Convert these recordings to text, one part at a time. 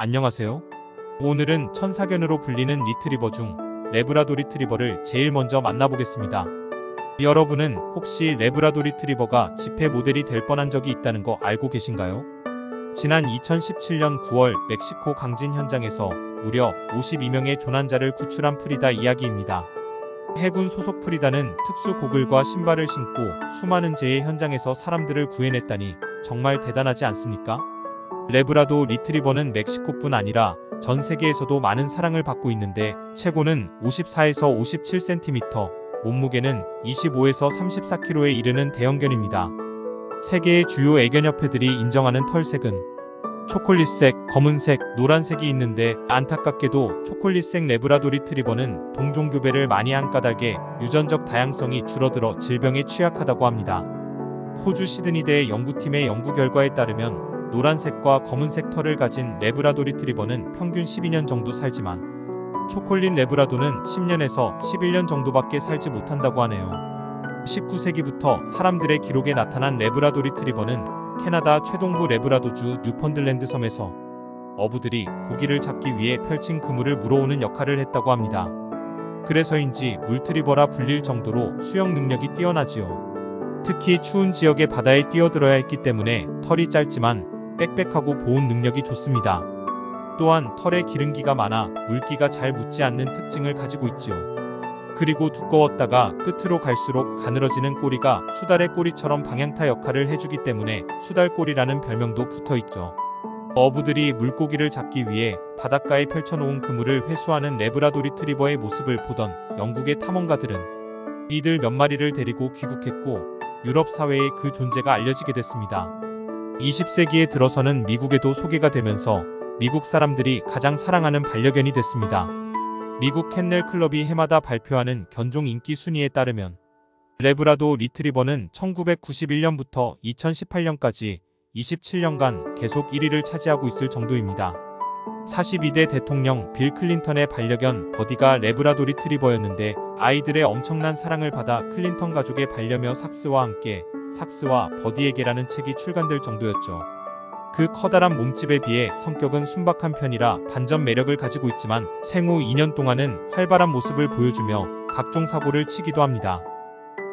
안녕하세요. 오늘은 천사견으로 불리는 리트리버 중 레브라도 리트리버를 제일 먼저 만나보겠습니다. 여러분은 혹시 레브라도 리트리버가 집회 모델이 될 뻔한 적이 있다는 거 알고 계신가요? 지난 2017년 9월 멕시코 강진 현장에서 무려 52명의 조난자를 구출한 프리다 이야기입니다. 해군 소속 프리다는 특수 고글과 신발을 신고 수많은 재해 현장에서 사람들을 구해냈다니 정말 대단하지 않습니까? 레브라도 리트리버는 멕시코뿐 아니라 전 세계에서도 많은 사랑을 받고 있는데 최고는 54에서 57cm, 몸무게는 25에서 34kg에 이르는 대형견입니다. 세계의 주요 애견협회들이 인정하는 털색은 초콜릿색, 검은색, 노란색이 있는데 안타깝게도 초콜릿색 레브라도 리트리버는 동종교배를 많이 한 까닭에 유전적 다양성이 줄어들어 질병에 취약하다고 합니다. 호주 시드니대의 연구팀의 연구 결과에 따르면 노란색과 검은색 털을 가진 레브라도 리트리버는 평균 12년 정도 살지만 초콜릿 레브라도는 10년에서 11년 정도밖에 살지 못한다고 하네요. 19세기부터 사람들의 기록에 나타난 레브라도 리트리버는 캐나다 최동부 레브라도주 뉴펀들랜드 섬에서 어부들이 고기를 잡기 위해 펼친 그물을 물어오는 역할을 했다고 합니다. 그래서인지 물트리버라 불릴 정도로 수영 능력이 뛰어나지요. 특히 추운 지역의 바다에 뛰어들어야 했기 때문에 털이 짧지만 빽빽하고 보온 능력이 좋습니다. 또한 털에 기름기가 많아 물기가 잘 묻지 않는 특징을 가지고 있지요. 그리고 두꺼웠다가 끝으로 갈수록 가늘어지는 꼬리가 수달의 꼬리처럼 방향타 역할을 해주기 때문에 수달꼬리라는 별명도 붙어있죠. 어부들이 물고기를 잡기 위해 바닷가에 펼쳐놓은 그물을 회수하는 레브라도 리트리버의 모습을 보던 영국의 탐험가들은 이들 몇 마리를 데리고 귀국했고 유럽 사회에 그 존재가 알려지게 됐습니다. 20세기에 들어서는 미국에도 소개가 되면서 미국 사람들이 가장 사랑하는 반려견이 됐습니다. 미국 캔넬 클럽이 해마다 발표하는 견종 인기 순위에 따르면 레브라도 리트리버는 1991년부터 2018년까지 27년간 계속 1위를 차지하고 있을 정도입니다. 42대 대통령 빌 클린턴의 반려견 버디가 레브라도 리트리버였는데 아이들의 엄청난 사랑을 받아 클린턴 가족의 반려묘 삭스와 함께 삭스와 버디에게라는 책이 출간될 정도였죠. 그 커다란 몸집에 비해 성격은 순박한 편이라 반전 매력을 가지고 있지만 생후 2년 동안은 활발한 모습을 보여주며 각종 사고를 치기도 합니다.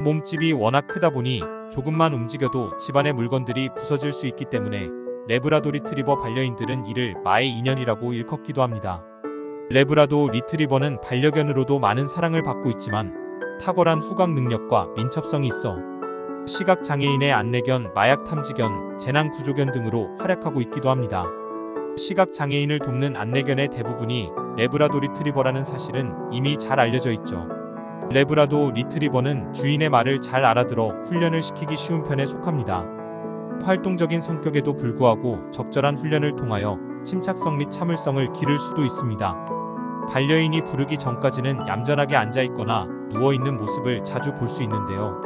몸집이 워낙 크다 보니 조금만 움직여도 집안의 물건들이 부서질 수 있기 때문에 레브라도 리트리버 반려인들은 이를 마의 인연이라고 일컫기도 합니다. 레브라도 리트리버는 반려견으로도 많은 사랑을 받고 있지만 탁월한 후각 능력과 민첩성이 있어 시각장애인의 안내견, 마약탐지견, 재난구조견 등으로 활약하고 있기도 합니다. 시각장애인을 돕는 안내견의 대부분이 레브라도 리트리버라는 사실은 이미 잘 알려져 있죠. 레브라도 리트리버는 주인의 말을 잘 알아들어 훈련을 시키기 쉬운 편에 속합니다. 활동적인 성격에도 불구하고 적절한 훈련을 통하여 침착성 및 참을성을 기를 수도 있습니다. 반려인이 부르기 전까지는 얌전하게 앉아있거나 누워있는 모습을 자주 볼 수 있는데요.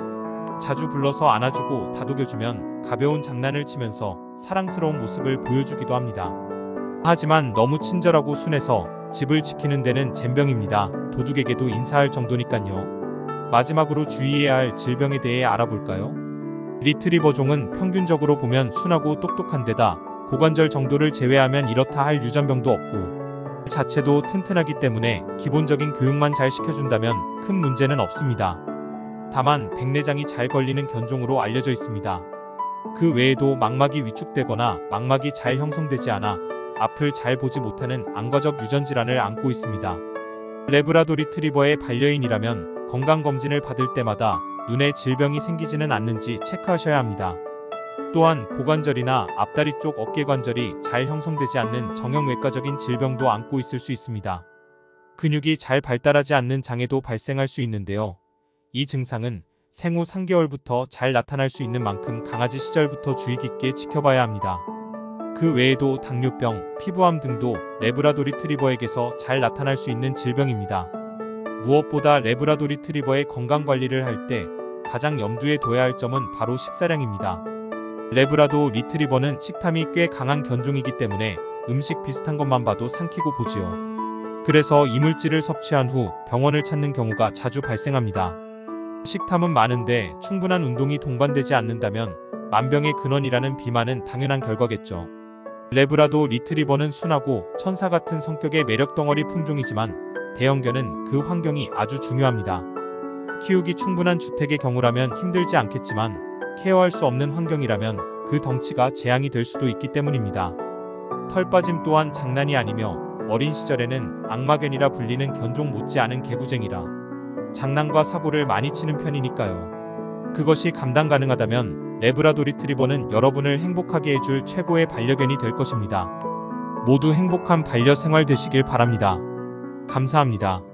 자주 불러서 안아주고 다독여주면 가벼운 장난을 치면서 사랑스러운 모습을 보여주기도 합니다. 하지만 너무 친절하고 순해서 집을 지키는 데는 젬병입니다. 도둑에게도 인사할 정도니깐요. 마지막으로 주의해야 할 질병에 대해 알아볼까요? 리트리버 종은 평균적으로 보면 순하고 똑똑한 데다 고관절 정도를 제외하면 이렇다 할 유전병도 없고 자체도 튼튼하기 때문에 기본적인 교육만 잘 시켜준다면 큰 문제는 없습니다. 다만 백내장이 잘 걸리는 견종으로 알려져 있습니다. 그 외에도 망막이 위축되거나 망막이 잘 형성되지 않아 앞을 잘 보지 못하는 안과적 유전질환을 앓고 있습니다. 레브라도 리트리버의 반려인이라면 건강검진을 받을 때마다 눈에 질병이 생기지는 않는지 체크하셔야 합니다. 또한 고관절이나 앞다리 쪽 어깨관절이 잘 형성되지 않는 정형외과적인 질병도 앓고 있을 수 있습니다. 근육이 잘 발달하지 않는 장애도 발생할 수 있는데요. 이 증상은 생후 3개월부터 잘 나타날 수 있는 만큼 강아지 시절부터 주의 깊게 지켜봐야 합니다. 그 외에도 당뇨병, 피부암 등도 레브라도 리트리버에게서 잘 나타날 수 있는 질병입니다. 무엇보다 레브라도 리트리버의 건강관리를 할 때 가장 염두에 둬야 할 점은 바로 식사량입니다. 레브라도 리트리버는 식탐이 꽤 강한 견종이기 때문에 음식 비슷한 것만 봐도 삼키고 보지요. 그래서 이물질을 섭취한 후 병원을 찾는 경우가 자주 발생합니다. 식탐은 많은데 충분한 운동이 동반되지 않는다면 만병의 근원이라는 비만은 당연한 결과겠죠. 레브라도 리트리버는 순하고 천사 같은 성격의 매력 덩어리 품종이지만 대형견은 그 환경이 아주 중요합니다. 키우기 충분한 주택의 경우라면 힘들지 않겠지만 케어할 수 없는 환경이라면 그 덩치가 재앙이 될 수도 있기 때문입니다. 털빠짐 또한 장난이 아니며 어린 시절에는 악마견이라 불리는 견종 못지않은 개구쟁이라 장난과 사고를 많이 치는 편이니까요. 그것이 감당 가능하다면 레브라도 리트리버는 여러분을 행복하게 해줄 최고의 반려견이 될 것입니다. 모두 행복한 반려생활 되시길 바랍니다. 감사합니다.